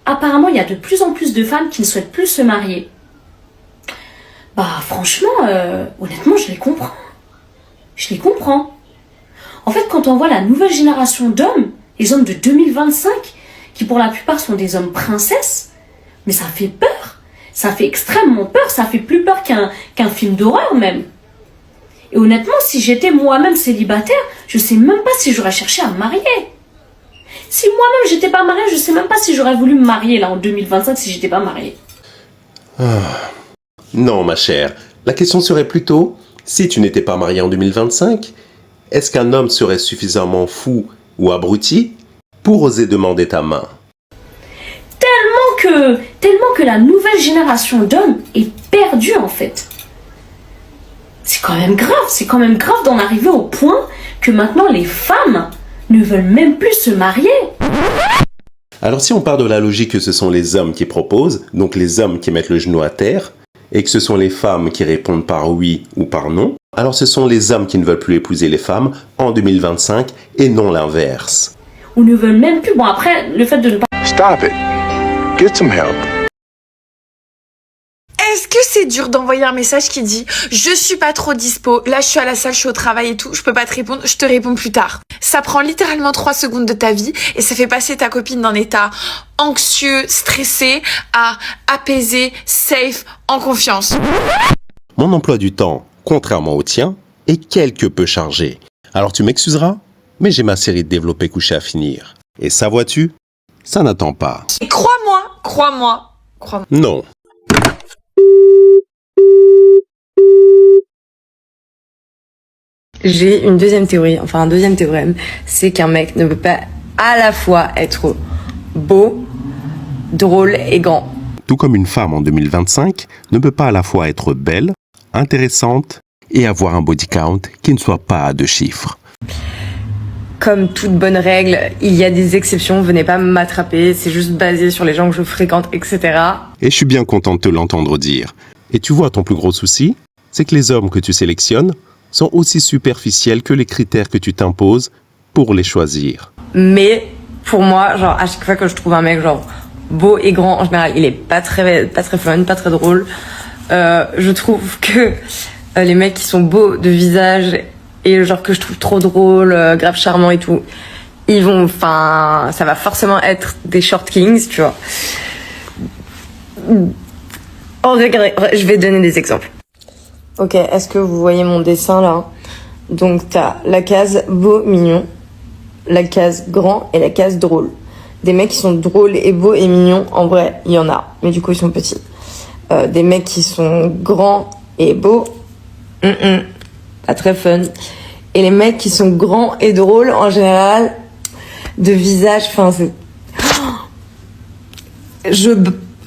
apparemment, il y a de plus en plus de femmes qui ne souhaitent plus se marier. Bah franchement, honnêtement, je les comprends. Je les comprends. En fait, quand on voit la nouvelle génération d'hommes, les hommes de 2025, qui pour la plupart sont des hommes princesses, mais ça fait peur. Ça fait extrêmement peur. Ça fait plus peur qu'un film d'horreur même. Et honnêtement, si j'étais moi-même célibataire, je sais même pas si j'aurais cherché à me marier. Si moi-même j'étais pas mariée, je sais même pas si j'aurais voulu me marier là en 2025 si j'étais pas mariée. Non, ma chère. La question serait plutôt, si tu n'étais pas mariée en 2025, est-ce qu'un homme serait suffisamment fou ou abruti pour oser demander ta main? Tellement que la nouvelle génération d'hommes est perdue en fait. C'est quand même grave d'en arriver au point que maintenant les femmes ne veulent même plus se marier. Alors si on part de la logique que ce sont les hommes qui proposent, donc les hommes qui mettent le genou à terre, et que ce sont les femmes qui répondent par oui ou par non, alors ce sont les hommes qui ne veulent plus épouser les femmes en 2025 et non l'inverse. Ou ne veulent même plus. Bon après, le fait de ne pas... Stop it. Get some help. Est-ce que c'est dur d'envoyer un message qui dit « Je suis pas trop dispo, là je suis à la salle, je suis au travail et tout, je peux pas te répondre, je te réponds plus tard ». Ça prend littéralement 3 secondes de ta vie et ça fait passer ta copine d'un état anxieux, stressé à apaisé, safe, en confiance. Mon emploi du temps, contrairement au tien, est quelque peu chargé. Alors tu m'excuseras, mais j'ai ma série de développés couchés à finir. Et ça, vois-tu, ça n'attend pas. Et crois-moi. Non. J'ai une deuxième théorie, enfin un deuxième théorème, c'est qu'un mec ne peut pas à la fois être beau, drôle et grand. Tout comme une femme en 2025 ne peut pas à la fois être belle, intéressante et avoir un body count qui ne soit pas à 2 chiffres. Comme toute bonne règle, il y a des exceptions, venez pas m'attraper, c'est juste basé sur les gens que je fréquente, etc. Et je suis bien content de te l'entendre dire. Et tu vois, ton plus gros souci, c'est que les hommes que tu sélectionnes sont aussi superficiels que les critères que tu t'imposes pour les choisir. Mais pour moi, genre à chaque fois que je trouve un mec genre beau et grand, en général, il est pas très fun, pas très drôle. Je trouve que les mecs qui sont beaux de visage et genre que je trouve trop drôle, grave charmant et tout, ça va forcément être des short kings, tu vois. Oh, regardez, je vais donner des exemples. Ok, est-ce que vous voyez mon dessin là? Donc t'as la case beau, mignon, la case grand et la case drôle. Des mecs qui sont drôles et beaux et mignons, en vrai, il y en a, mais du coup ils sont petits. Des mecs qui sont grands et beaux, pas très fun. Et les mecs qui sont grands et drôles, en général, de visage, c'est...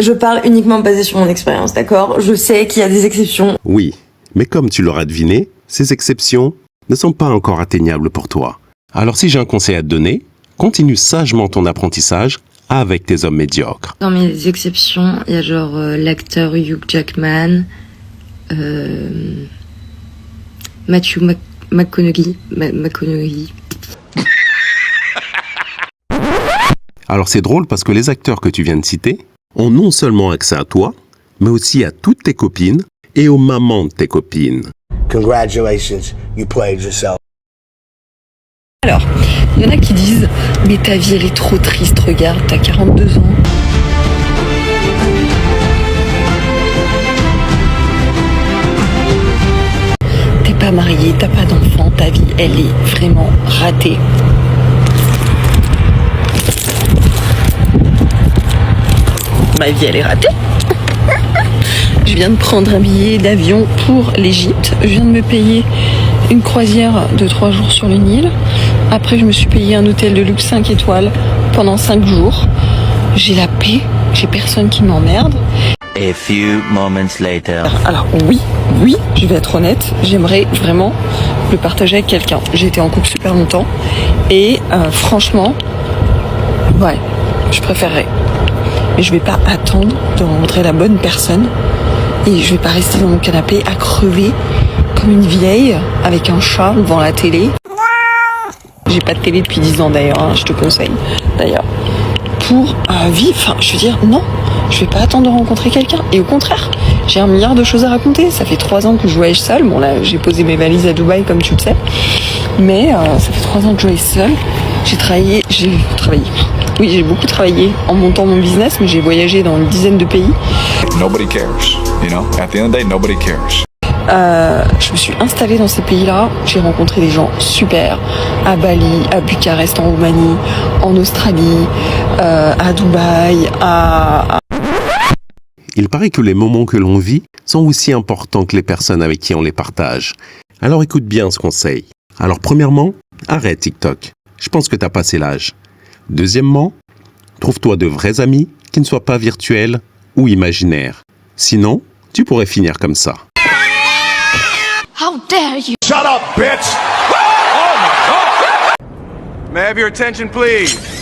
Je parle uniquement basé sur mon expérience, d'accord? Je sais qu'il y a des exceptions. Oui, mais comme tu l'auras deviné, ces exceptions ne sont pas encore atteignables pour toi. Alors si j'ai un conseil à te donner, continue sagement ton apprentissage avec tes hommes médiocres. Dans mes exceptions, il y a genre l'acteur Hugh Jackman, Matthew McConaughey. Alors c'est drôle parce que les acteurs que tu viens de citer ont non seulement accès à toi, mais aussi à toutes tes copines et aux mamans de tes copines. Congratulations, you played yourself. Alors, il y en a qui disent « Mais ta vie, elle est trop triste, regarde, t'as 42 ans. » T'es pas marié, t'as pas d'enfant, ta vie, elle est vraiment ratée. Ma vie, elle est ratée. Je viens de prendre un billet d'avion pour l'Égypte. Je viens de me payer une croisière de 3 jours sur le Nil. Après, je me suis payé un hôtel de luxe 5 étoiles pendant 5 jours. J'ai la paix, j'ai personne qui m'emmerde. A few moments later. Alors oui, je vais être honnête, j'aimerais vraiment le partager avec quelqu'un. J'ai été en couple super longtemps et franchement, ouais, je préférerais. Mais je vais pas attendre de rencontrer la bonne personne et je vais pas rester dans mon canapé à crever comme une vieille avec un chat devant la télé. J'ai pas de télé depuis 10 ans d'ailleurs, je te conseille d'ailleurs. pour vivre. Enfin, je veux dire, non, je vais pas attendre de rencontrer quelqu'un. Et au contraire, j'ai 1 milliard de choses à raconter. Ça fait 3 ans que je voyage seule. Bon là, j'ai posé mes valises à Dubaï, comme tu le sais. Mais ça fait 3 ans que je voyage seule. J'ai travaillé. Oui, j'ai beaucoup travaillé en montant mon business, mais j'ai voyagé dans une dizaine de pays. Nobody cares, you know. At the end of the day, nobody cares. Je me suis installée dans ces pays-là. J'ai rencontré des gens super à Bali, à Bucarest en Roumanie, en Australie, à Dubaï, Il paraît que les moments que l'on vit sont aussi importants que les personnes avec qui on les partage. Alors écoute bien ce conseil. Alors premièrement, arrête TikTok. Je pense que t'as passé l'âge. Deuxièmement, trouve-toi de vrais amis qui ne soient pas virtuels ou imaginaires. Sinon, tu pourrais finir comme ça. How dare you! Shut up, bitch! Oh my God! May I have your attention, please?